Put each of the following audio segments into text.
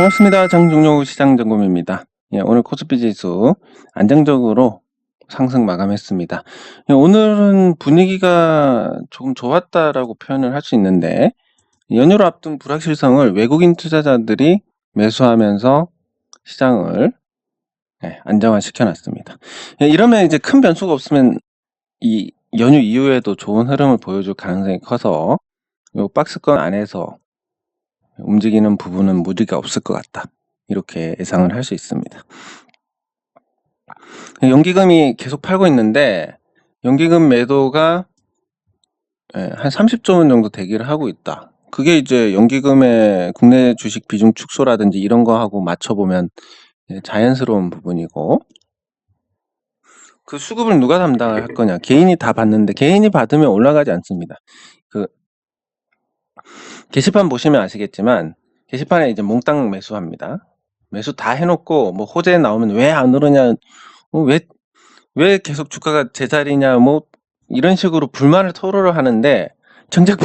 반갑습니다. 장종료 시장점검입니다. 예, 오늘 코스피 지수 안정적으로 상승 마감했습니다. 예, 오늘은 분위기가 조금 좋았다라고 표현을 할 수 있는데, 연휴를 앞둔 불확실성을 외국인 투자자들이 매수하면서 시장을 안정화시켜 놨습니다. 예, 이러면 이제 큰 변수가 없으면 이 연휴 이후에도 좋은 흐름을 보여줄 가능성이 커서 요 박스권 안에서 움직이는 부분은 무리가 없을 것 같다, 이렇게 예상을 할 수 있습니다. 연기금이 계속 팔고 있는데, 연기금 매도가 한 30조 원 정도 대기를 하고 있다. 그게 이제 연기금의 국내 주식 비중 축소라든지 이런 거하고 맞춰보면 자연스러운 부분이고, 그 수급을 누가 담당을 할 거냐. 개인이 다 받는데, 개인이 받으면 올라가지 않습니다. 그 게시판 보시면 아시겠지만, 게시판에 이제 몽땅 매수합니다. 매수 다 해놓고 뭐 호재 나오면 왜 안 오르냐, 왜 계속 주가가 제자리냐, 뭐 이런 식으로 불만을 토로를 하는데, 정작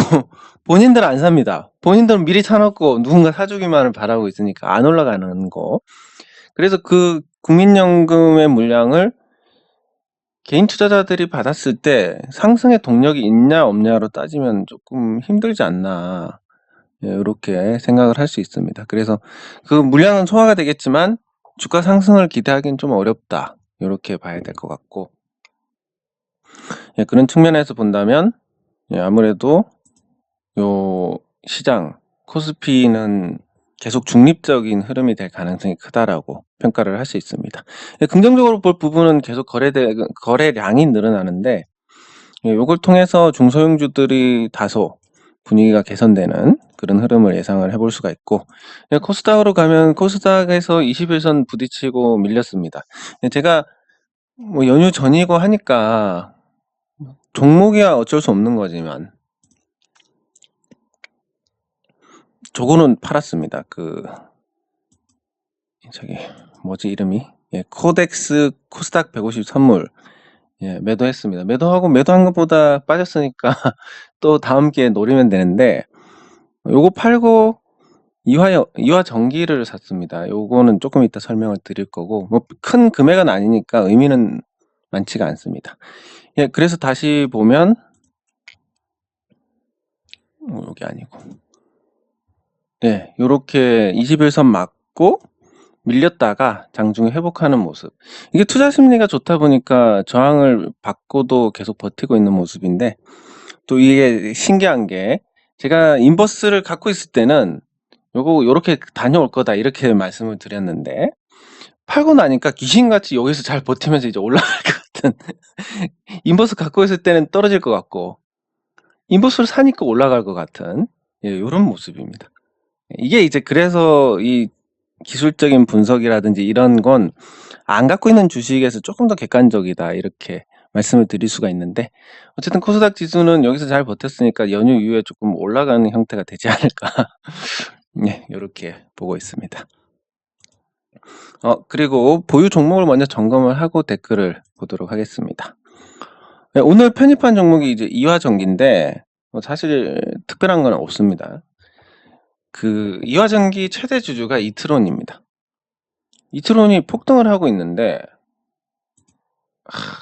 본인들은 안 삽니다. 본인들은 미리 사놓고 누군가 사주기만을 바라고 있으니까 안 올라가는 거. 그래서 그 국민연금의 물량을 개인 투자자들이 받았을 때 상승의 동력이 있냐 없냐로 따지면 조금 힘들지 않나, 이렇게 생각을 할 수 있습니다. 그래서 그 물량은 소화가 되겠지만 주가 상승을 기대하기는 좀 어렵다, 이렇게 봐야 될 것 같고, 그런 측면에서 본다면 아무래도 요 시장 코스피는 계속 중립적인 흐름이 될 가능성이 크다라고 평가를 할 수 있습니다. 긍정적으로 볼 부분은 계속 거래량이 늘어나는데, 요걸 통해서 중소형주들이 다소 분위기가 개선되는 그런 흐름을 예상을 해볼 수가 있고, 코스닥으로 가면 코스닥에서 21선 부딪히고 밀렸습니다. 제가 뭐 연휴 전이고 하니까 종목이야 어쩔 수 없는 거지만 저거는 팔았습니다. 저기 뭐지 이름이, 코덱스 코스닥 150 선물, 매도했습니다. 매도한 것보다 빠졌으니까 또 다음 기회에 노리면 되는데, 요거 팔고 이화 전기를 샀습니다. 요거는 조금 이따 설명을 드릴 거고, 뭐 큰 금액은 아니니까 의미는 많지가 않습니다. 그래서 다시 보면 여기 아니고, 요렇게 21선 맞고 밀렸다가 장중에 회복하는 모습. 이게 투자 심리가 좋다 보니까 저항을 받고도 계속 버티고 있는 모습인데, 또 이게 신기한 게, 제가 인버스를 갖고 있을 때는 요렇게 다녀올 거다, 이렇게 말씀을 드렸는데, 팔고 나니까 귀신같이 여기서 잘 버티면서 이제 올라갈 것 같은 인버스 갖고 있을 때는 떨어질 것 같고, 인버스를 사니까 올라갈 것 같은, 요런 모습입니다. 이게 이제 그래서 이 기술적인 분석이라든지 이런 건 안 갖고 있는 주식에서 조금 더 객관적이다, 이렇게 말씀을 드릴 수가 있는데, 어쨌든 코스닥 지수는 여기서 잘 버텼으니까 연휴 이후에 조금 올라가는 형태가 되지 않을까 이렇게 보고 있습니다. 그리고 보유 종목을 먼저 점검을 하고 댓글을 보도록 하겠습니다. 오늘 편입한 종목이 이제 이화전기인데, 사실 특별한 건 없습니다. 이화전기 최대 주주가 이트론입니다. 이트론이 폭등을 하고 있는데,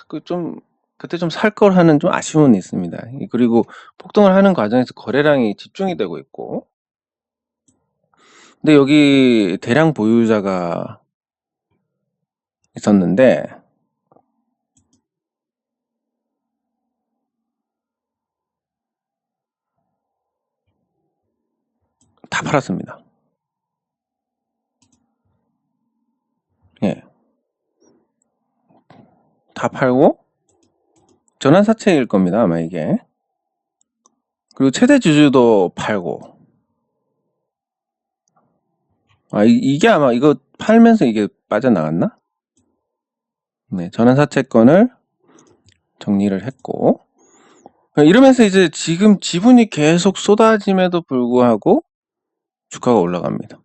그때 좀 살 걸 하는 좀 아쉬움은 있습니다. 그리고 폭등을 하는 과정에서 거래량이 집중이 되고 있고, 근데 여기 대량 보유자가 있었는데, 다 팔았습니다. 다 팔고 전환사채일 겁니다, 아마 이게. 그리고 최대 주주도 팔고. 이게 아마 이거 팔면서 이게 빠져나갔나? 전환사채권을 정리를 했고, 이러면서 이제 지금 지분이 계속 쏟아짐에도 불구하고 주가가 올라갑니다.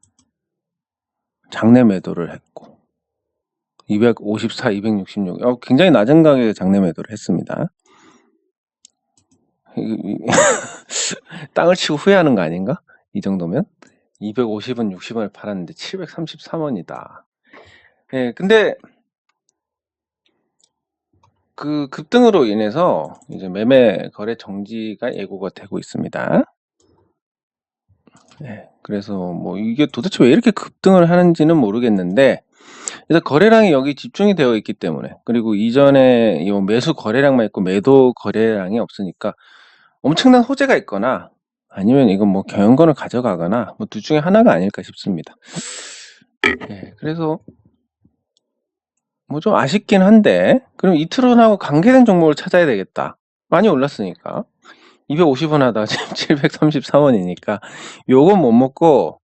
장내 매도를 했고, 254, 266, 굉장히 낮은 가격에 장내 매도를 했습니다. 땅을 치고 후회하는 거 아닌가? 이 정도면? 250원, 60원을 팔았는데 733원이다. 예, 근데 그 급등으로 인해서 이제 매매 거래 정지가 예고가 되고 있습니다. 예, 그래서 뭐 이게 도대체 왜 이렇게 급등을 하는지는 모르겠는데, 그래서 거래량이 여기 집중이 되어 있기 때문에, 그리고 이전에 이 매수 거래량만 있고 매도 거래량이 없으니까 엄청난 호재가 있거나 아니면 이건 뭐 경영권을 가져가거나 뭐 둘 중에 하나가 아닐까 싶습니다. 예, 그래서 뭐 좀 아쉽긴 한데, 그럼 이트론하고 관계된 종목을 찾아야 되겠다. 많이 올랐으니까. 250원 하다가 지금 733원이니까 요건 못 먹고,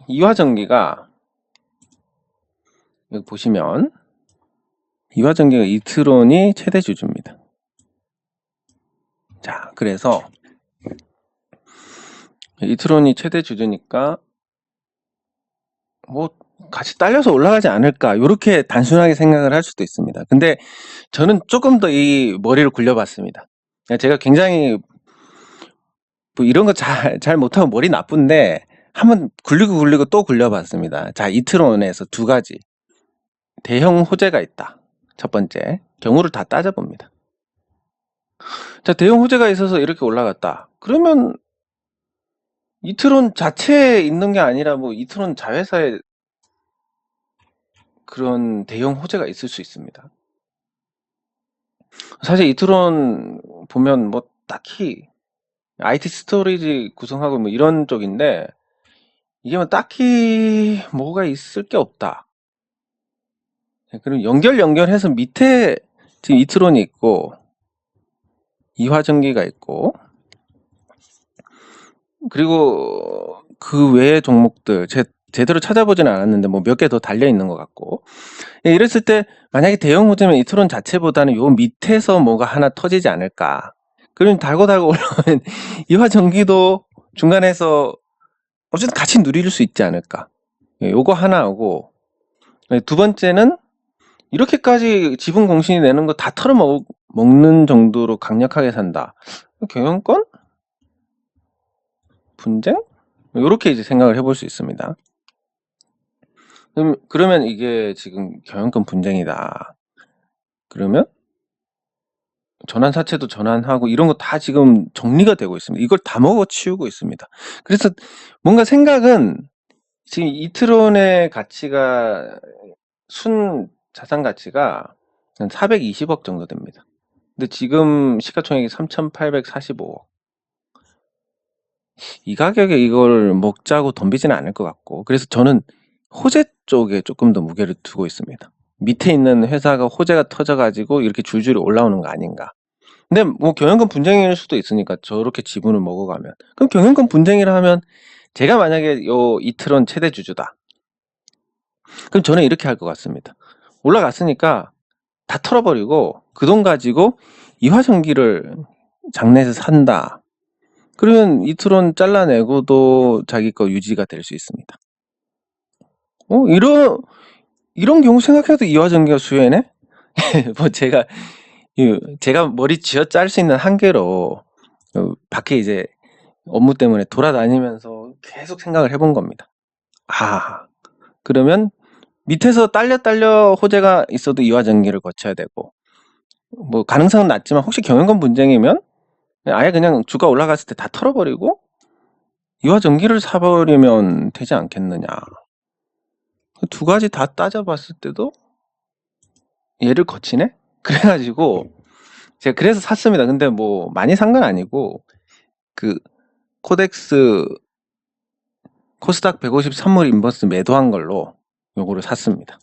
이화전기가 여기 보시면 이화전기가 이트론이 최대 주주입니다. 자, 그래서 이트론이 최대 주주니까 뭐 같이 딸려서 올라가지 않을까, 이렇게 단순하게 생각을 할 수도 있습니다. 근데 저는 조금 더 이 머리를 굴려봤습니다. 제가 굉장히 뭐 이런 거 잘 못하고 머리 나쁜데 한번 굴리고 또 굴려봤습니다. 자, 이트론에서 두 가지 대형 호재가 있다. 첫 번째, 경우를 다 따져봅니다. 자, 대형 호재가 있어서 이렇게 올라갔다. 그러면 이트론 자체에 있는 게 아니라 뭐 이트론 자회사에 그런 대형 호재가 있을 수 있습니다. 사실 이트론 보면 뭐 딱히 IT 스토리지 구성하고 뭐 이런 쪽인데, 이게 뭐 딱히 뭐가 있을 게 없다. 그럼 연결해서 밑에 지금 이트론이 있고 이화전기가 있고, 그리고 그 외의 종목들 제대로 찾아보지는 않았는데 뭐 몇 개 더 달려 있는 것 같고, 이랬을 때 만약에 대형 호재면 이트론 자체보다는 요 밑에서 뭐가 하나 터지지 않을까. 그럼 달고 올라오면 이화전기도 중간에서 어쨌든 같이 누릴 수 있지 않을까. 요거 하나하고, 두 번째는 이렇게까지 지분 공신이 내는 거 다 털어먹는 정도로 강력하게 산다. 경영권? 분쟁? 이렇게 이제 생각을 해볼 수 있습니다. 그러면 이게 지금 경영권 분쟁이다. 그러면 전환사채도 전환하고 이런 거 다 지금 정리가 되고 있습니다. 이걸 다 먹어치우고 있습니다. 그래서 뭔가 생각은 지금 이트론의 가치가, 순 자산 가치가 한 420억 정도 됩니다. 근데 지금 시가총액이 3,845억. 이 가격에 이걸 먹자고 덤비지는 않을 것 같고, 그래서 저는 호재 쪽에 조금 더 무게를 두고 있습니다. 밑에 있는 회사가 호재가 터져가지고 이렇게 줄줄이 올라오는 거 아닌가. 근데 뭐 경영권 분쟁일 수도 있으니까 저렇게 지분을 먹어가면, 그럼 경영권 분쟁이라 하면 제가 만약에 요 이트론 최대 주주다. 그럼 저는 이렇게 할 것 같습니다. 올라갔으니까 다 털어버리고 그 돈 가지고 이화전기를 장내에서 산다. 그러면 이트론 잘라내고도 자기 거 유지가 될 수 있습니다. 이런 경우 생각해도 이화전기가 수혜네? 뭐 제가 머리 쥐어 짤 수 있는 한계로 밖에 이제 업무 때문에 돌아다니면서 계속 생각을 해본 겁니다. 그러면 밑에서 딸려 호재가 있어도 이화전기를 거쳐야 되고, 뭐 가능성은 낮지만 혹시 경영권 분쟁이면 아예 그냥 주가 올라갔을 때 다 털어버리고 이화전기를 사버리면 되지 않겠느냐. 두 가지 다 따져봤을 때도 얘를 거치네? 그래가지고 제가 그래서 샀습니다. 근데 뭐 많이 산 건 아니고, 그 코스닥 150 선물 인버스 매도한 걸로 요거를 샀습니다.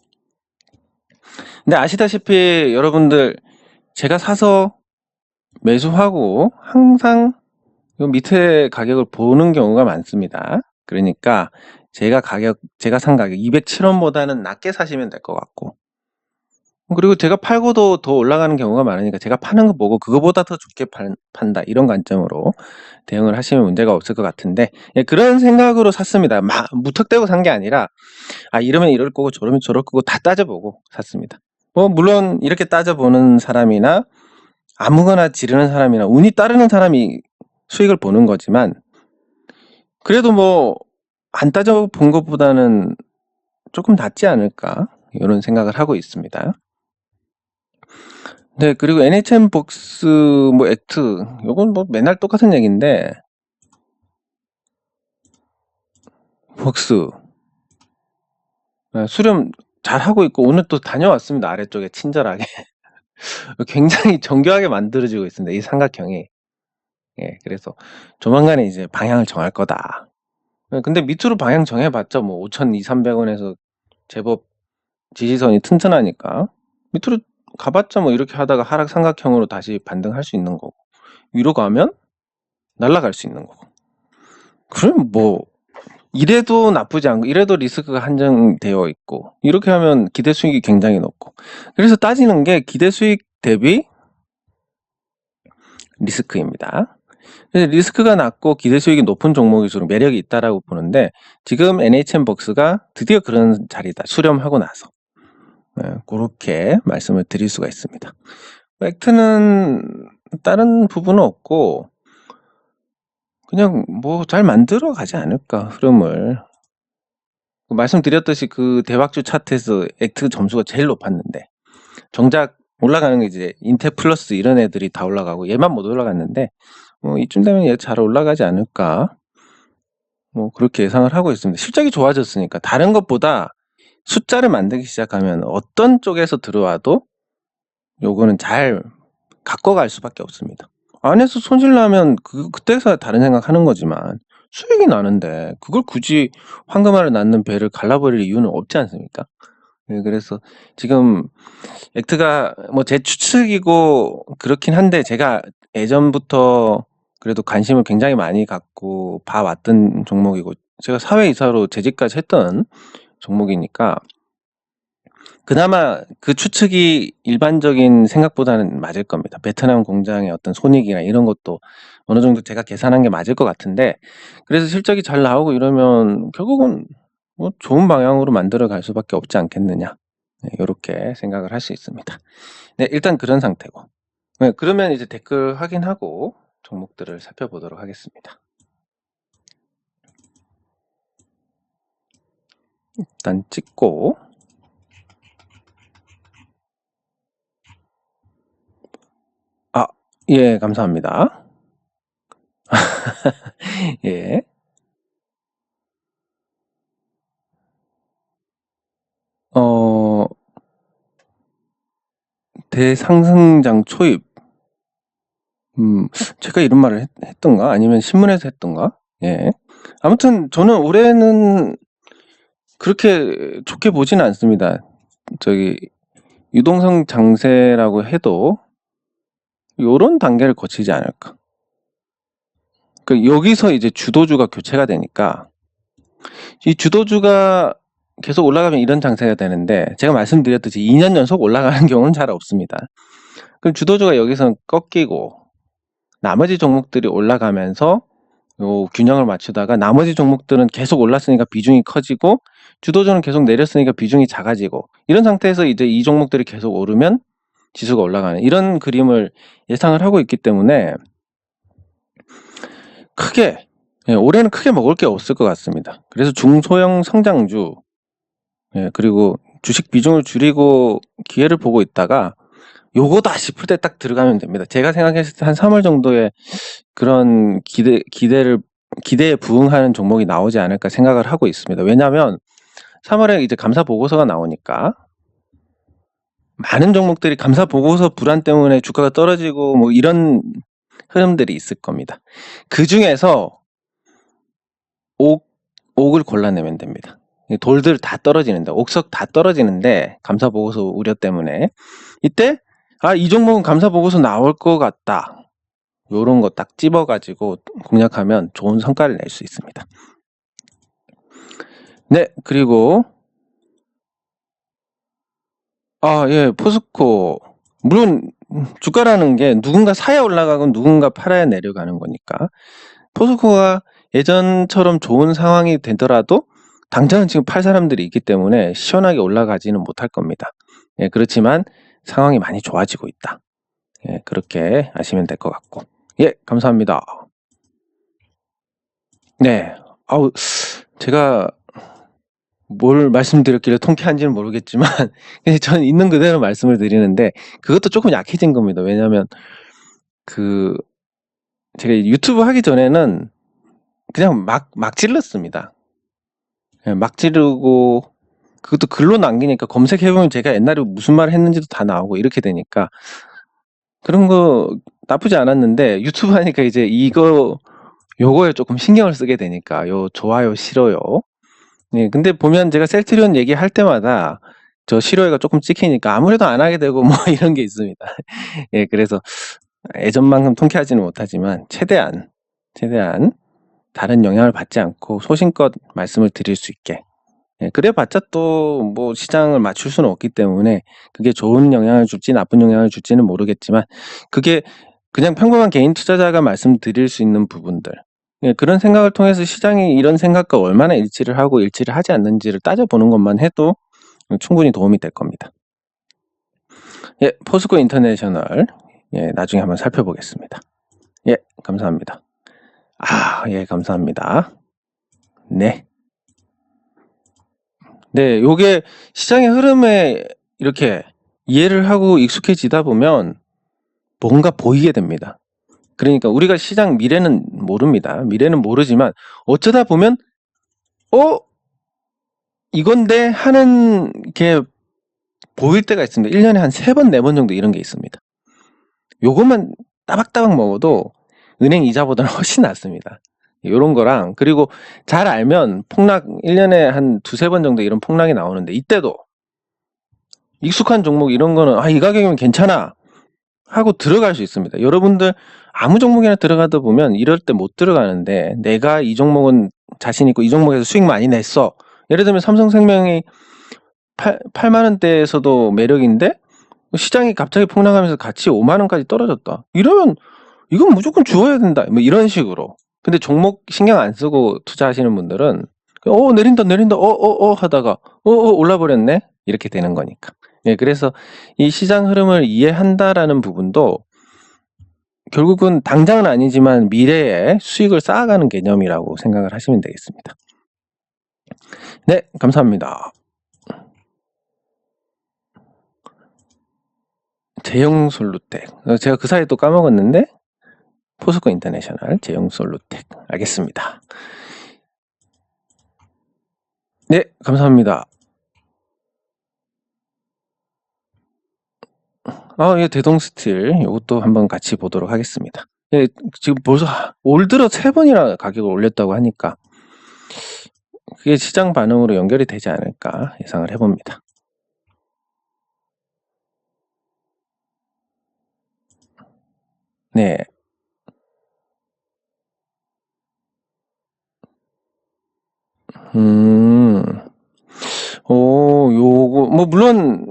근데 아시다시피 여러분들, 제가 사서 매수하고 항상 요 밑에 가격을 보는 경우가 많습니다. 그러니까 제가 산 가격 207원보다는 낮게 사시면 될 것 같고, 그리고 제가 팔고도 더 올라가는 경우가 많으니까 제가 파는 거 보고 그거보다 더 좋게 판다, 이런 관점으로 대응을 하시면 문제가 없을 것 같은데, 그런 생각으로 샀습니다. 막 무턱대고 산 게 아니라 이러면 이럴 거고 저러면 저럴 거고 다 따져보고 샀습니다. 뭐 물론 이렇게 따져보는 사람이나 아무거나 지르는 사람이나 운이 따르는 사람이 수익을 보는 거지만, 그래도 뭐 안 따져본 것보다는 조금 낫지 않을까 이런 생각을 하고 있습니다. 네, 그리고 NHN 복스 뭐 액트 이건 뭐 맨날 똑같은 얘기인데 복스 수렴 잘 하고 있고 오늘 또 다녀왔습니다. 아래쪽에 친절하게 굉장히 정교하게 만들어지고 있습니다. 이 삼각형이. 예, 그래서 조만간에 이제 방향을 정할 거다. 근데 밑으로 방향 정해봤자 뭐 5,200~300원에서 제법 지지선이 튼튼하니까 밑으로 가봤자 뭐 이렇게 하다가 하락 삼각형으로 다시 반등할 수 있는 거고 위로 가면 날아갈 수 있는 거고 그럼 뭐 이래도 나쁘지 않고 이래도 리스크가 한정되어 있고 이렇게 하면 기대 수익이 굉장히 높고 그래서 따지는 게 기대 수익 대비 리스크입니다. 그래서 리스크가 낮고 기대 수익이 높은 종목일수록 매력이 있다라고 보는데 지금 NHN벅스가 드디어 그런 자리다. 수렴하고 나서. 그렇게 말씀을 드릴 수가 있습니다. 팩트는 다른 부분은 없고 그냥 뭐 잘 만들어 가지 않을까 흐름을. 말씀드렸듯이 그 대박주 차트에서 액트 점수가 제일 높았는데 정작 올라가는 게 이제 인텔 플러스 이런 애들이 다 올라가고 얘만 못 올라갔는데 이쯤 되면 얘 잘 올라가지 않을까 뭐 그렇게 예상을 하고 있습니다. 실적이 좋아졌으니까 다른 것보다 숫자를 만들기 시작하면 어떤 쪽에서 들어와도 요거는 잘 갖고 갈 수밖에 없습니다. 안에서 손실 나면 그때서 다른 생각하는 거지만 수익이 나는데 그걸 굳이 황금알을 낳는 배를 갈라버릴 이유는 없지 않습니까? 네, 그래서 지금 액트가 뭐 제 추측이고 그렇긴 한데 제가 예전부터 그래도 관심을 굉장히 많이 갖고 봐왔던 종목이고 제가 사회이사로 재직까지 했던 종목이니까 그나마 그 추측이 일반적인 생각보다는 맞을 겁니다. 베트남 공장의 어떤 손익이나 이런 것도 어느 정도 제가 계산한 게 맞을 것 같은데 그래서 실적이 잘 나오고 이러면 결국은 뭐 좋은 방향으로 만들어 갈 수밖에 없지 않겠느냐 이렇게 생각을 할 수 있습니다. 네, 일단 그런 상태고 네, 그러면 이제 댓글 확인하고 종목들을 살펴보도록 하겠습니다. 일단 찍고 예, 감사합니다. 예. 대상승장 초입. 제가 이런 말을 했던가? 아니면 신문에서 했던가? 예. 아무튼 저는 올해는 그렇게 좋게 보지는 않습니다. 유동성 장세라고 해도 요런 단계를 거치지 않을까. 여기서 이제 주도주가 교체가 되니까 이 주도주가 계속 올라가면 이런 장세가 되는데 제가 말씀드렸듯이 2년 연속 올라가는 경우는 잘 없습니다. 그럼 주도주가 여기서 꺾이고 나머지 종목들이 올라가면서 요 균형을 맞추다가 나머지 종목들은 계속 올랐으니까 비중이 커지고 주도주는 계속 내렸으니까 비중이 작아지고 이런 상태에서 이제 이 종목들이 계속 오르면 지수가 올라가는 이런 그림을 예상을 하고 있기 때문에 올해는 크게 먹을 게 없을 것 같습니다. 그래서 중소형 성장주 그리고 주식 비중을 줄이고 기회를 보고 있다가 요거다 싶을 때 딱 들어가면 됩니다. 제가 생각했을 때 한 3월 정도에 그런 기대에 부응하는 종목이 나오지 않을까 생각을 하고 있습니다. 왜냐하면 3월에 이제 감사 보고서가 나오니까 많은 종목들이 감사 보고서 불안 때문에 주가가 떨어지고 뭐 이런 흐름들이 있을 겁니다. 그 중에서 옥을 골라내면 됩니다. 돌들 다 떨어지는데 옥석 다 떨어지는데 감사 보고서 우려 때문에 이때 이 종목은 감사 보고서 나올 것 같다. 요런 거 딱 집어가지고 공략하면 좋은 성과를 낼 수 있습니다. 네, 그리고 예, 포스코 물론 주가라는 게 누군가 사야 올라가고 누군가 팔아야 내려가는 거니까 포스코가 예전처럼 좋은 상황이 되더라도 당장은 지금 팔 사람들이 있기 때문에 시원하게 올라가지는 못할 겁니다. 예, 그렇지만 상황이 많이 좋아지고 있다. 예, 그렇게 아시면 될 것 같고 예, 감사합니다. 네, 아우, 제가 뭘 말씀드렸길래 통쾌한지는 모르겠지만 그냥 저는 있는 그대로 말씀을 드리는데 그것도 조금 약해진 겁니다. 왜냐하면 그 제가 유튜브 하기 전에는 그냥 막 질렀습니다. 그냥 막 지르고 그것도 글로 남기니까 검색해보면 제가 옛날에 무슨 말을 했는지도 다 나오고 이렇게 되니까 그런 거 나쁘지 않았는데 유튜브 하니까 이제 요거에 조금 신경을 쓰게 되니까 요 좋아요 싫어요. 네, 근데 보면 제가 셀트리온 얘기할 때마다 저 싫어요가 조금 찍히니까 아무래도 안 하게 되고 뭐 이런 게 있습니다. 예, 그래서 예전만큼 통쾌하지는 못하지만 최대한 다른 영향을 받지 않고 소신껏 말씀을 드릴 수 있게. 예, 그래봤자 또 뭐 시장을 맞출 수는 없기 때문에 그게 좋은 영향을 줄지 나쁜 영향을 줄지는 모르겠지만 그게 그냥 평범한 개인 투자자가 말씀드릴 수 있는 부분들. 예, 그런 생각을 통해서 시장이 이런 생각과 얼마나 일치를 하고 일치를 하지 않는지를 따져보는 것만 해도 충분히 도움이 될 겁니다. 예, 포스코 인터내셔널. 예, 나중에 한번 살펴보겠습니다. 예, 감사합니다. 예, 감사합니다. 네. 네, 요게 시장의 흐름에 이렇게 이해를 하고 익숙해지다 보면 뭔가 보이게 됩니다. 그러니까 우리가 시장 미래는 모릅니다. 미래는 모르지만 어쩌다 보면 이건데 하는 게 보일 때가 있습니다. 1년에 한 3번, 4번 정도 이런 게 있습니다. 요것만 따박따박 먹어도 은행 이자보다는 훨씬 낫습니다. 요런 거랑 그리고 잘 알면 폭락 1년에 한 2-3번 정도 이런 폭락이 나오는데 이때도 익숙한 종목 이런 거는 이 가격이면 괜찮아 하고 들어갈 수 있습니다. 여러분들 아무 종목이나 들어가다 보면 이럴 때 못 들어가는데 내가 이 종목은 자신 있고 이 종목에서 수익 많이 냈어. 예를 들면 삼성생명이 8만 원대에서도 매력인데 시장이 갑자기 폭락하면서 같이 5만 원까지 떨어졌다. 이러면 이건 무조건 주어야 된다. 뭐 이런 식으로. 근데 종목 신경 안 쓰고 투자하시는 분들은 내린다 하다가 올라버렸네 이렇게 되는 거니까. 예, 그래서 이 시장 흐름을 이해한다라는 부분도 결국은 당장은 아니지만 미래에 수익을 쌓아가는 개념이라고 생각을 하시면 되겠습니다. 네, 감사합니다. 제용솔루텍. 제가 그 사이에 또 까먹었는데 포스코 인터내셔널 제용솔루텍. 알겠습니다. 네, 감사합니다. 예, 대동스틸 이것도 한번 같이 보도록 하겠습니다. 예, 지금 벌써 올 들어 3번이나 가격을 올렸다고 하니까 그게 시장 반응으로 연결이 되지 않을까 예상을 해봅니다. 네. 요거 뭐 물론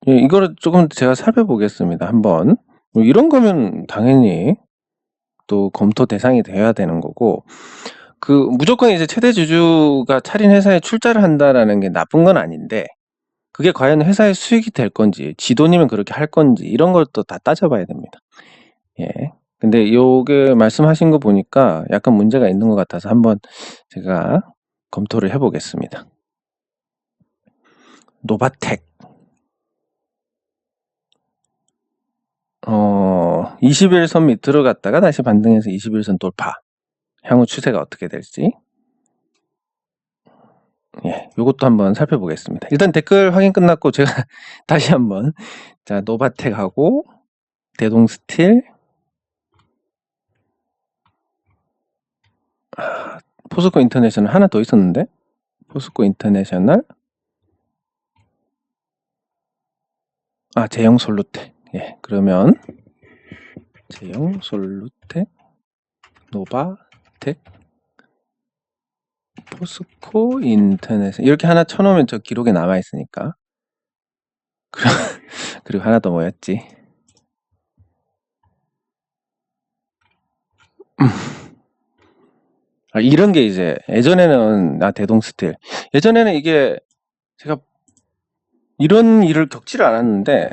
예, 이거를 조금 제가 살펴보겠습니다. 한번. 이런 거면 당연히 또 검토 대상이 되어야 되는 거고 무조건 이제 최대 주주가 차린 회사에 출자를 한다라는 게 나쁜 건 아닌데 그게 과연 회사의 수익이 될 건지 지도님은 그렇게 할 건지 이런 걸 또 다 따져봐야 됩니다. 예. 근데 요게 말씀하신 거 보니까 약간 문제가 있는 것 같아서 한번 제가 검토를 해보겠습니다. 노바텍 21선 밑으로 갔다가 다시 반등해서 21선 돌파. 향후 추세가 어떻게 될지. 예, 요것도 한번 살펴보겠습니다. 일단 댓글 확인 끝났고 제가 다시 한번 자, 노바텍하고 대동스틸 포스코 인터내셔널 하나 더 있었는데 포스코 인터내셔널 제형솔루텍. 예, 그러면 제형솔루텍 노바텍 포스코 인터내셔널 이렇게 하나 쳐놓으면 저 기록에 남아있으니까 그리고 하나 더 뭐였지? 이런 게 이제 예전에는 대동스틸 예전에는 이게 제가 이런 일을 겪지를 않았는데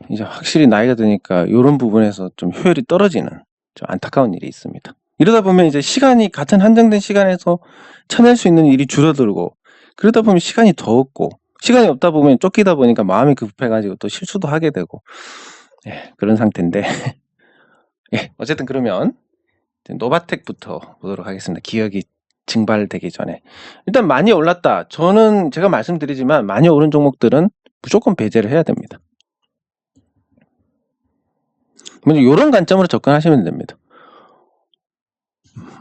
이제 확실히 나이가 드니까 이런 부분에서 좀 효율이 떨어지는 좀 안타까운 일이 있습니다. 이러다 보면 이제 시간이 같은 한정된 시간에서 쳐낼 수 있는 일이 줄어들고 그러다 보면 시간이 더 없고 시간이 없다 보면 쫓기다 보니까 마음이 급해가지고 또 실수도 하게 되고 예, 그런 상태인데 예, 어쨌든 그러면 노바텍부터 보도록 하겠습니다. 기억이 증발되기 전에 일단 많이 올랐다. 저는 제가 말씀드리지만 많이 오른 종목들은 무조건 배제를 해야 됩니다. 먼저 이런 관점으로 접근하시면 됩니다.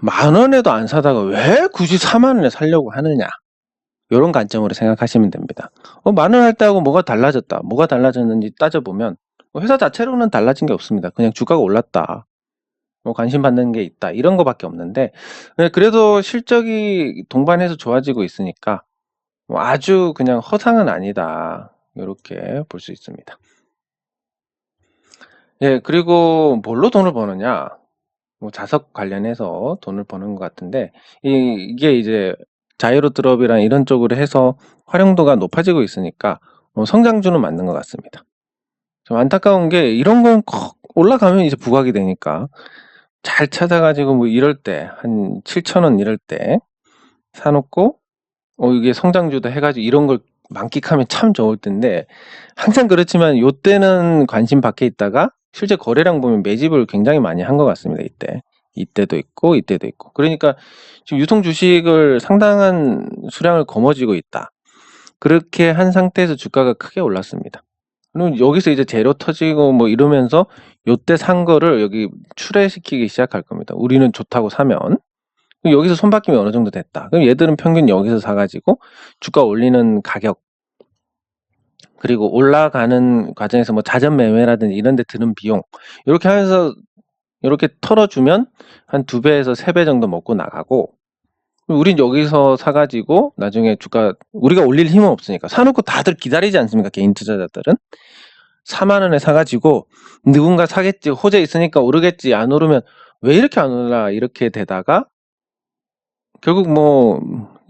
10,000원에도 안 사다가 왜 굳이 40,000원에 사려고 하느냐, 이런 관점으로 생각하시면 됩니다. 10,000원 할 때하고 뭐가 달라졌다, 뭐가 달라졌는지 따져보면 회사 자체로는 달라진 게 없습니다. 그냥 주가가 올랐다, 뭐 관심 받는 게 있다, 이런 거밖에 없는데 그래도 실적이 동반해서 좋아지고 있으니까 뭐 아주 그냥 허상은 아니다, 이렇게 볼 수 있습니다. 예, 그리고 뭘로 돈을 버느냐, 뭐 자석 관련해서 돈을 버는 것 같은데 이게 이제 자이로 드롭이랑 이런 쪽으로 해서 활용도가 높아지고 있으니까 성장주는 맞는 것 같습니다. 좀 안타까운 게 이런 건 올라가면 이제 부각이 되니까 잘 찾아가지고 뭐 이럴 때 한 7,000원 이럴 때 사놓고 이게 성장주다 해가지고 이런 걸 만끽하면 참 좋을 텐데 항상 그렇지만 요때는 관심 밖에 있다가 실제 거래량 보면 매집을 굉장히 많이 한 것 같습니다. 이때도 있고 이때도 있고. 그러니까 지금 유통 주식을 상당한 수량을 거머쥐고 있다. 그렇게 한 상태에서 주가가 크게 올랐습니다. 그럼 여기서 이제 재료 터지고 뭐 이러면서 요때 산 거를 여기 출회시키기 시작할 겁니다. 우리는 좋다고 사면 여기서 손바뀜이 어느 정도 됐다. 그럼 얘들은 평균 여기서 사가지고 주가 올리는 가격, 그리고 올라가는 과정에서 뭐 자전 매매라든지 이런 데 드는 비용, 이렇게 하면서 이렇게 털어주면 한 2배에서 3배 정도 먹고 나가고, 우린 여기서 사가지고 나중에 주가 우리가 올릴 힘은 없으니까 사놓고 다들 기다리지 않습니까? 개인 투자자들은 40,000원에 사가지고 누군가 사겠지, 호재 있으니까 오르겠지, 안 오르면 왜 이렇게 안 올라, 이렇게 되다가 결국 뭐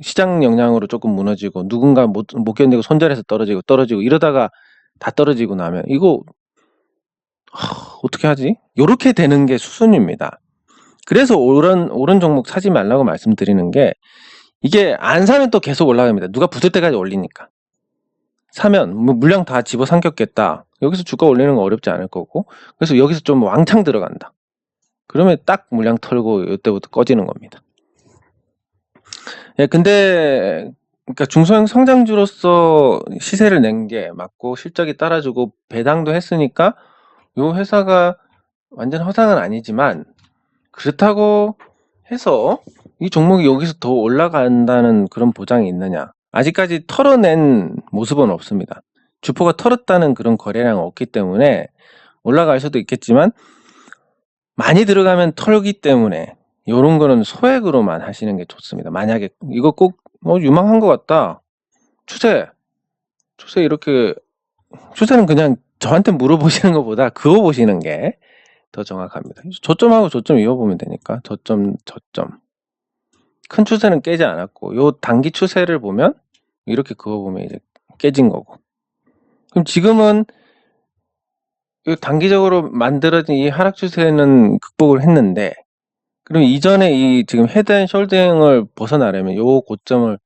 시장 영향으로 조금 무너지고 누군가 못 견디고 손절해서 떨어지고 이러다가 다 떨어지고 나면 이거 어떻게 하지? 이렇게 되는 게 수순입니다. 그래서 오른 종목 사지 말라고 말씀드리는 게, 이게 안 사면 또 계속 올라갑니다. 누가 붙을 때까지 올리니까. 사면 뭐 물량 다 집어삼켰겠다, 여기서 주가 올리는 건 어렵지 않을 거고, 그래서 여기서 좀 왕창 들어간다, 그러면 딱 물량 털고 이때부터 꺼지는 겁니다. 예, 근데 그러니까 중소형 성장주로서 시세를 낸 게 맞고 실적이 따라주고 배당도 했으니까 요 회사가 완전 허상은 아니지만, 그렇다고 해서 이 종목이 여기서 더 올라간다는 그런 보장이 있느냐, 아직까지 털어낸 모습은 없습니다. 주포가 털었다는 그런 거래량은 없기 때문에 올라갈 수도 있겠지만, 많이 들어가면 털기 때문에 요런 거는 소액으로만 하시는 게 좋습니다. 만약에 이거 꼭 유망한 것 같다, 추세 이렇게, 추세는 그냥 저한테 물어보시는 것보다 그거 보시는 게 더 정확합니다. 저점하고 저점 이어보면 되니까 저점 큰 추세는 깨지 않았고, 요 단기 추세를 보면 이렇게 그어보면 이제 깨진 거고, 그럼 지금은 이 단기적으로 만들어진 이 하락 추세는 극복을 했는데, 그럼 이전에 이 지금 헤드앤숄더링을 벗어나려면 요 고점을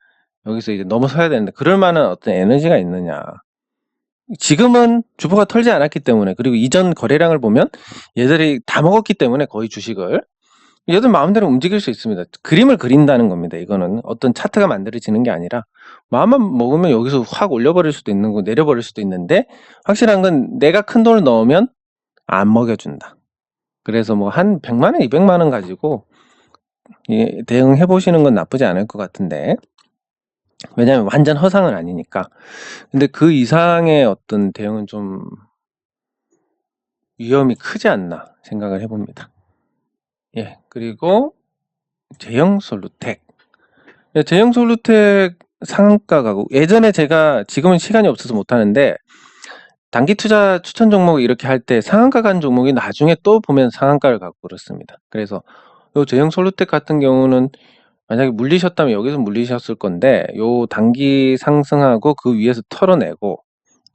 여기서 이제 넘어서야 되는데 그럴 만한 어떤 에너지가 있느냐. 지금은 주포가 털지 않았기 때문에, 그리고 이전 거래량을 보면 얘들이 다 먹었기 때문에 거의 주식을, 얘들 마음대로 움직일 수 있습니다. 그림을 그린다는 겁니다. 이거는 어떤 차트가 만들어지는 게 아니라 마음만 먹으면 여기서 확 올려버릴 수도 있는 거, 내려버릴 수도 있는데, 확실한 건 내가 큰 돈을 넣으면 안 먹여준다. 그래서 뭐 한 100만원 200만원 가지고 대응해 보시는 건 나쁘지 않을 것 같은데, 왜냐하면 완전 허상은 아니니까. 근데 그 이상의 어떤 대응은 좀 위험이 크지 않나 생각을 해봅니다. 예, 그리고 제형솔루텍. 제형솔루텍 상한가 가고, 예전에 제가, 지금은 시간이 없어서 못하는데 단기 투자 추천 종목 이렇게 할 때 상한가 간 종목이 나중에 또 보면 상한가를 가고 그렇습니다. 그래서 요 제형솔루텍 같은 경우는 만약에 물리셨다면 여기서 물리셨을 건데, 요 단기 상승하고 그 위에서 털어내고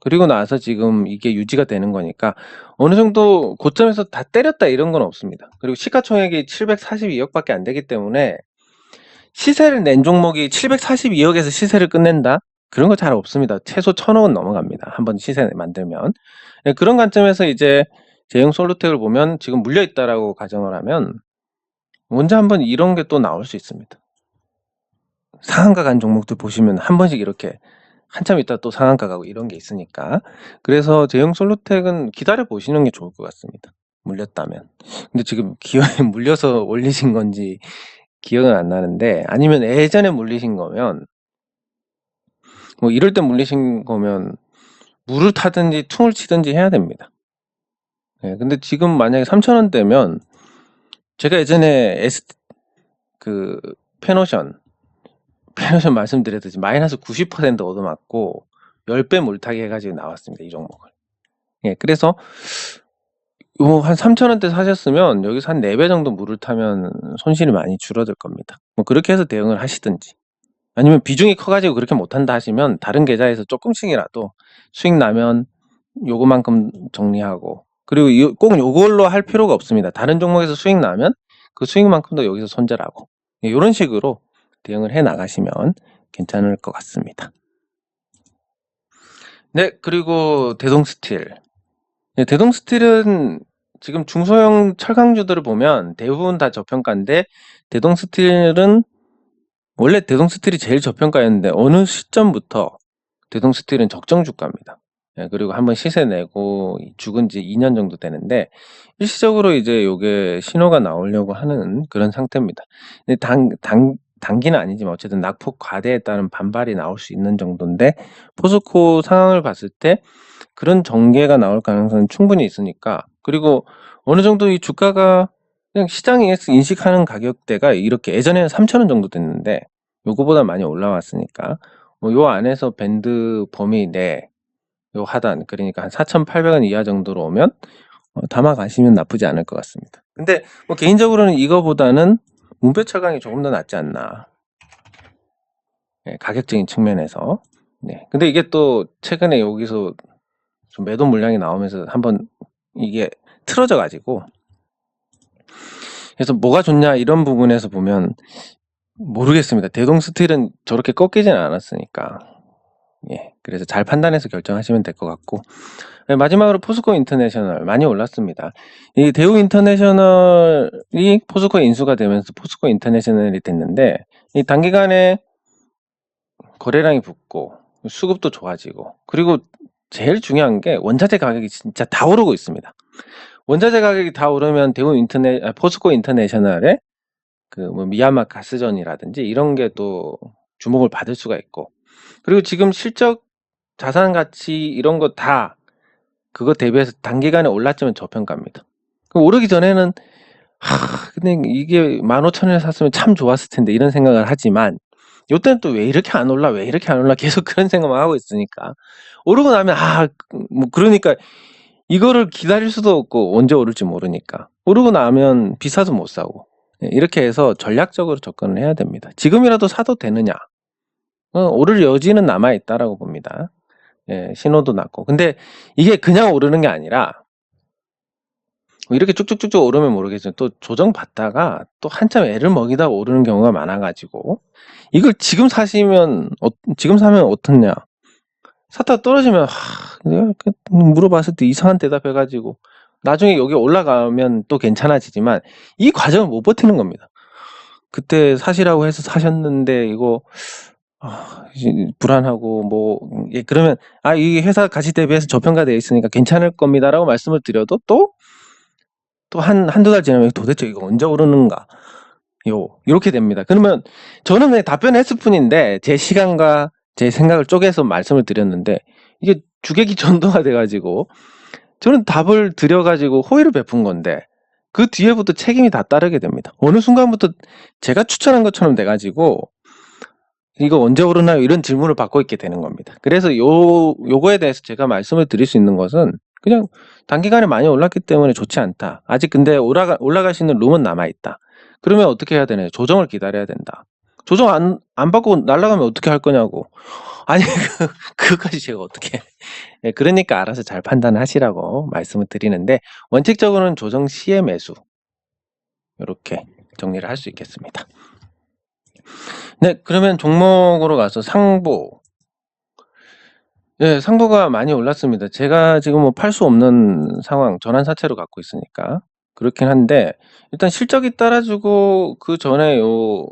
그리고 나서 지금 이게 유지가 되는 거니까 어느 정도 고점에서 다 때렸다 이런 건 없습니다. 그리고 시가총액이 742억밖에 안 되기 때문에 시세를 낸 종목이 742억에서 시세를 끝낸다? 그런 거 잘 없습니다. 최소 1,000억은 넘어갑니다. 한번 시세 만들면. 예, 그런 관점에서 이제 제형 솔루텍을 보면 지금 물려 있다라고 가정을 하면 언제 한번 이런 게 또 나올 수 있습니다. 상한가 간 종목들 보시면 한 번씩 이렇게 한참 있다 또 상한가 가고 이런 게 있으니까. 그래서 제형 솔루텍은 기다려 보시는 게 좋을 것 같습니다. 물렸다면. 근데 지금 기어에 물려서 올리신 건지 기억은 안 나는데, 아니면 예전에 물리신 거면, 뭐 이럴 때 물리신 거면 물을 타든지 퉁을 치든지 해야 됩니다. 예, 근데 지금 만약에 3,000원대면 제가 예전에 그 페노션 말씀드렸듯이 마이너스 90% 얻어맞고 10배 물타기 해가지고 나왔습니다. 이 종목을. 예, 그래서 한 3,000원대 사셨으면 여기서 한 4배 정도 물을 타면 손실이 많이 줄어들 겁니다. 뭐 그렇게 해서 대응을 하시든지, 아니면 비중이 커가지고 그렇게 못한다 하시면 다른 계좌에서 조금씩이라도 수익 나면 요거만큼 정리하고, 그리고 꼭 요걸로 할 필요가 없습니다. 다른 종목에서 수익 나면 그 수익만큼도 여기서 손절하고, 이런 식으로 대응을 해 나가시면 괜찮을 것 같습니다. 네, 그리고 대동스틸. 네, 대동스틸은 지금 중소형 철강주들을 보면 대부분 다 저평가인데, 대동스틸은 원래 대동스틸이 제일 저평가였는데 어느 시점부터 대동스틸은 적정 주가입니다. 예, 그리고 한번 시세 내고 죽은 지 2년 정도 되는데 일시적으로 이제 요게 신호가 나오려고 하는 그런 상태입니다. 근데 단기는 아니지만 어쨌든 낙폭 과대에 따른 반발이 나올 수 있는 정도인데, 포스코 상황을 봤을 때 그런 전개가 나올 가능성은 충분히 있으니까, 그리고 어느 정도 이 주가가 그냥 시장에서 인식하는 가격대가 이렇게 예전에는 3,000원 정도 됐는데 요거보다 많이 올라왔으니까 요 안에서 밴드 범위 내 요 하단, 그러니까 한 4,800원 이하 정도로 오면 담아 가시면 나쁘지 않을 것 같습니다. 근데 뭐 개인적으로는 이거보다는 문배철강이 조금 더 낫지 않나. 네, 가격적인 측면에서. 네. 근데 이게 또 최근에 여기서 좀 매도 물량이 나오면서 한번 이게 틀어져 가지고, 그래서 뭐가 좋냐 이런 부분에서 보면 모르겠습니다. 대동스틸은 저렇게 꺾이지는 않았으니까. 예, 그래서 잘 판단해서 결정하시면 될 것 같고, 네, 마지막으로 포스코 인터내셔널 많이 올랐습니다. 이 대우 인터내셔널이 포스코에 인수가 되면서 포스코 인터내셔널이 됐는데, 이 단기간에 거래량이 붙고 수급도 좋아지고, 그리고 제일 중요한 게 원자재 가격이 진짜 다 오르고 있습니다. 원자재 가격이 다 오르면 포스코 인터내셔널의 그 뭐 미얀마 가스전이라든지 이런 게 또 주목을 받을 수가 있고, 그리고 지금 실적 자산 가치 이런 거 다 그거 대비해서 단기간에 올랐지만 저평가입니다. 오르기 전에는 근데 이게 15,000원에 샀으면 참 좋았을 텐데 이런 생각을 하지만, 요때는 또 왜 이렇게 안 올라 계속 그런 생각만 하고 있으니까, 오르고 나면 뭐 그러니까 이거를 기다릴 수도 없고 언제 오를지 모르니까 오르고 나면 비싸도 못 사고, 이렇게 해서 전략적으로 접근을 해야 됩니다. 지금이라도 사도 되느냐? 오를 여지는 남아 있다라고 봅니다. 예, 신호도 났고. 근데 이게 그냥 오르는 게 아니라 이렇게 쭉쭉쭉쭉 오르면 모르겠지만 또 조정받다가 또 한참 애를 먹이다 오르는 경우가 많아가지고, 이걸 지금 사면 어떻냐? 샀다 떨어지면 내가 물어봤을 때 이상한 대답해가지고 나중에 여기 올라가면 또 괜찮아지지만 이 과정을 못 버티는 겁니다. 그때 사시라고 해서 사셨는데 이거 불안하고 뭐 그러면 이 회사 가치 대비해서 저평가되어 있으니까 괜찮을 겁니다라고 말씀을 드려도 또 한두 달 지나면 도대체 이거 언제 오르는가 이렇게 됩니다. 그러면 저는 그냥 답변했을 뿐인데 제 시간과 제 생각을 쪼개서 말씀을 드렸는데 이게 주객이 전도가 돼가지고 저는 답을 드려가지고 호의를 베푼 건데 그 뒤에부터 책임이 다 따르게 됩니다. 어느 순간부터 제가 추천한 것처럼 돼가지고 이거 언제 오르나요? 이런 질문을 받고 있게 되는 겁니다. 그래서 요거에 대해서 제가 말씀을 드릴 수 있는 것은 그냥 단기간에 많이 올랐기 때문에 좋지 않다. 아직 근데 올라가시는 룸은 남아있다. 그러면 어떻게 해야 되나요? 조정을 기다려야 된다. 조정 안 받고 날아가면 어떻게 할 거냐고. 아니, 그것까지 제가 어떻게. 예, 그러니까 알아서 잘 판단하시라고 말씀을 드리는데, 원칙적으로는 조정 시에 매수. 이렇게 정리를 할 수 있겠습니다. 네, 그러면 종목으로 가서 상보. 예, 상보가 많이 올랐습니다. 제가 지금 뭐 팔 수 없는 상황, 전환사채로 갖고 있으니까. 그렇긴 한데, 일단 실적이 따라주고, 그 전에 요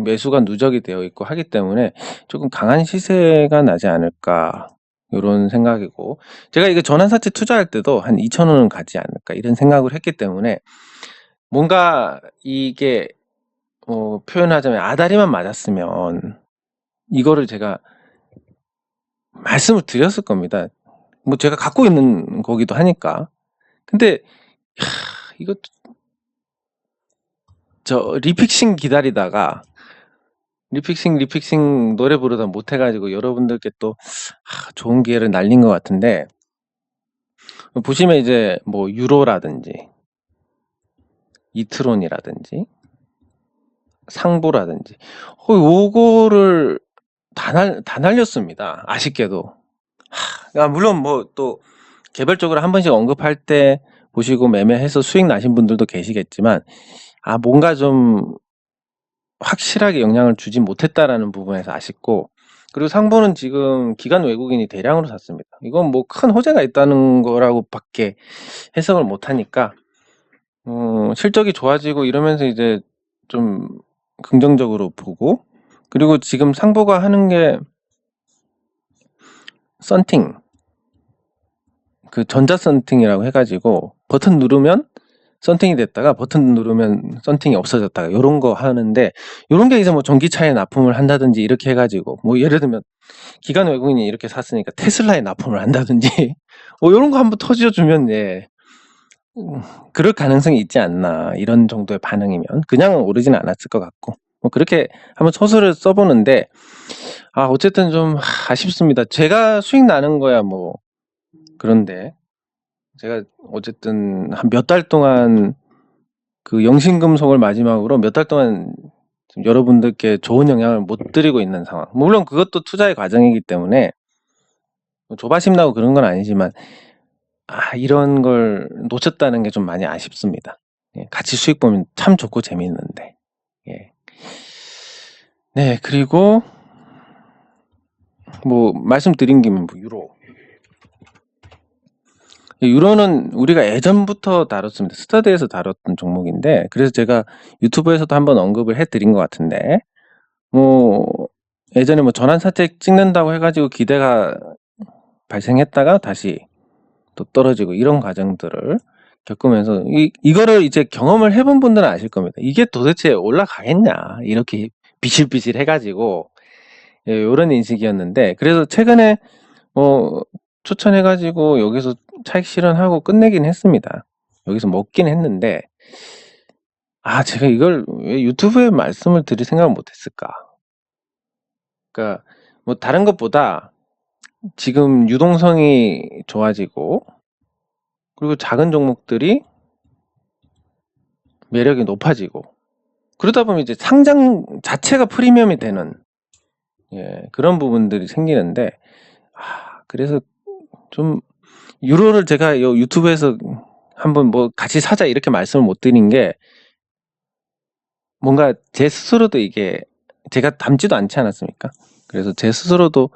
매수가 누적이 되어 있고 하기 때문에 조금 강한 시세가 나지 않을까. 요런 생각이고. 제가 이거 전환사채 투자할 때도 한 2,000원은 가지 않을까. 이런 생각을 했기 때문에, 뭔가 이게, 표현하자면 아다리만 맞았으면, 이거를 제가 말씀을 드렸을 겁니다. 뭐 제가 갖고 있는 거기도 하니까. 근데 이거 리픽싱 기다리다가 리픽싱 노래 부르다 못 해가지고 여러분들께 또 좋은 기회를 날린 것 같은데, 보시면 이제 뭐 유로라든지 이트론이라든지 상보라든지 요거를 다 날렸습니다. 아쉽게도. 물론 뭐 또 개별적으로 한 번씩 언급할 때 보시고 매매해서 수익 나신 분들도 계시겠지만, 뭔가 좀 확실하게 영향을 주지 못했다라는 부분에서 아쉽고, 그리고 상보는 지금 기관 외국인이 대량으로 샀습니다. 이건 뭐 큰 호재가 있다는 거라고 밖에 해석을 못하니까, 실적이 좋아지고 이러면서 이제 좀 긍정적으로 보고, 그리고 지금 상보가 하는 게 썬팅, 그 전자 썬팅이라고 해가지고 버튼 누르면 썬팅이 됐다가 버튼 누르면 썬팅이 없어졌다가 요런 거 하는데, 요런 게 이제 뭐 전기차에 납품을 한다든지 이렇게 해가지고, 뭐 예를 들면 기관 외국인이 이렇게 샀으니까 테슬라에 납품을 한다든지 뭐 요런 거 한번 터져주면, 예, 그럴 가능성이 있지 않나. 이런 정도의 반응이면 그냥 오르지는 않았을 것 같고, 뭐 그렇게 한번 소설을 써보는데, 어쨌든 좀 아쉽습니다. 제가 수익 나는 거야 뭐 그런데, 제가 어쨌든 한 몇 달 동안 그 영신금속을 마지막으로 몇 달 동안 지금 여러분들께 좋은 영향을 못 드리고 있는 상황. 물론 그것도 투자의 과정이기 때문에 조바심 나고 그런 건 아니지만, 이런 걸 놓쳤다는 게 좀 많이 아쉽습니다. 예, 같이 수익 보면 참 좋고 재미있는데. 예. 네, 그리고 뭐 말씀드린 김에 뭐 유로는 우리가 예전부터 다뤘습니다. 스타드에서 다뤘던 종목인데, 그래서 제가 유튜브에서도 한번 언급을 해드린 것 같은데, 뭐 예전에 뭐 전환사채 찍는다고 해가지고 기대가 발생했다가 다시 또 떨어지고 이런 과정들을 겪으면서, 이거를 이제 경험을 해본 분들은 아실 겁니다. 이게 도대체 올라가겠냐, 이렇게 비실비실 해가지고. 예, 이런 인식이었는데, 그래서 최근에 추천해가지고 여기서 차익 실현하고 끝내긴 했습니다. 여기서 먹긴 했는데, 제가 이걸 왜 유튜브에 말씀을 드릴 생각을 못했을까. 그러니까 뭐 다른 것보다 지금 유동성이 좋아지고, 그리고 작은 종목들이 매력이 높아지고, 그러다 보면 이제 상장 자체가 프리미엄이 되는, 예, 그런 부분들이 생기는데, 그래서 좀 유로를 제가 요 유튜브에서 한번 뭐 같이 사자 이렇게 말씀을 못 드린 게, 뭔가 제 스스로도 이게 제가 담지도 않지 않았습니까? 그래서 제 스스로도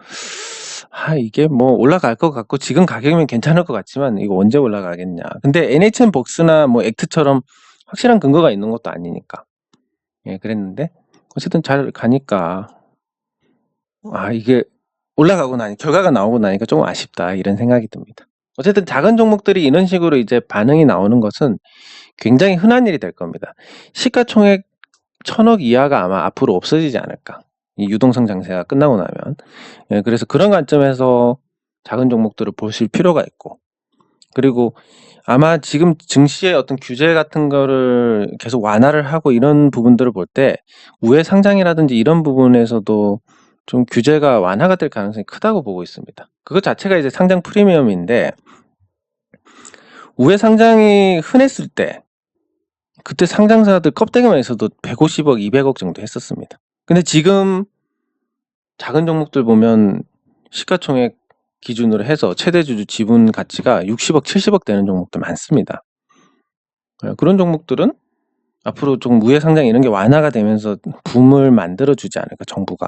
이게 뭐 올라갈 것 같고 지금 가격이면 괜찮을 것 같지만 이거 언제 올라가겠냐. 근데 NHN복스나 뭐 액트처럼 확실한 근거가 있는 것도 아니니까, 예, 그랬는데 어쨌든 잘 가니까, 이게 올라가고 나니 결과가 나오고 나니까 조금 아쉽다, 이런 생각이 듭니다. 어쨌든 작은 종목들이 이런 식으로 이제 반응이 나오는 것은 굉장히 흔한 일이 될 겁니다. 시가총액 1,000억 이하가 아마 앞으로 없어지지 않을까, 이 유동성 장세가 끝나고 나면. 예, 그래서 그런 관점에서 작은 종목들을 보실 필요가 있고, 그리고 아마 지금 증시의 어떤 규제 같은 거를 계속 완화를 하고 이런 부분들을 볼 때 우회 상장이라든지 이런 부분에서도 좀 규제가 완화가 될 가능성이 크다고 보고 있습니다. 그것 자체가 이제 상장 프리미엄인데, 우회 상장이 흔했을 때 그때 상장사들 껍데기만 있어도 150억, 200억 정도 했었습니다. 근데 지금 작은 종목들 보면 시가총액 기준으로 해서 최대 주주 지분 가치가 60억, 70억 되는 종목도 많습니다. 그런 종목들은 앞으로 좀 우회 상장 이런 게 완화가 되면서 붐을 만들어주지 않을까, 정부가.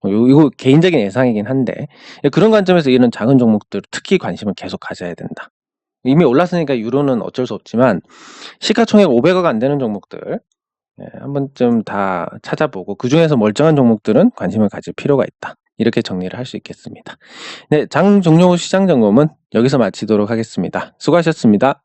이거 개인적인 예상이긴 한데, 그런 관점에서 이런 작은 종목들 특히 관심을 계속 가져야 된다. 이미 올랐으니까 유로는 어쩔 수 없지만 시가총액 500억 안 되는 종목들 한 번쯤 다 찾아보고 그중에서 멀쩡한 종목들은 관심을 가질 필요가 있다. 이렇게 정리를 할 수 있겠습니다. 네, 장 종료 후 시장 점검은 여기서 마치도록 하겠습니다. 수고하셨습니다.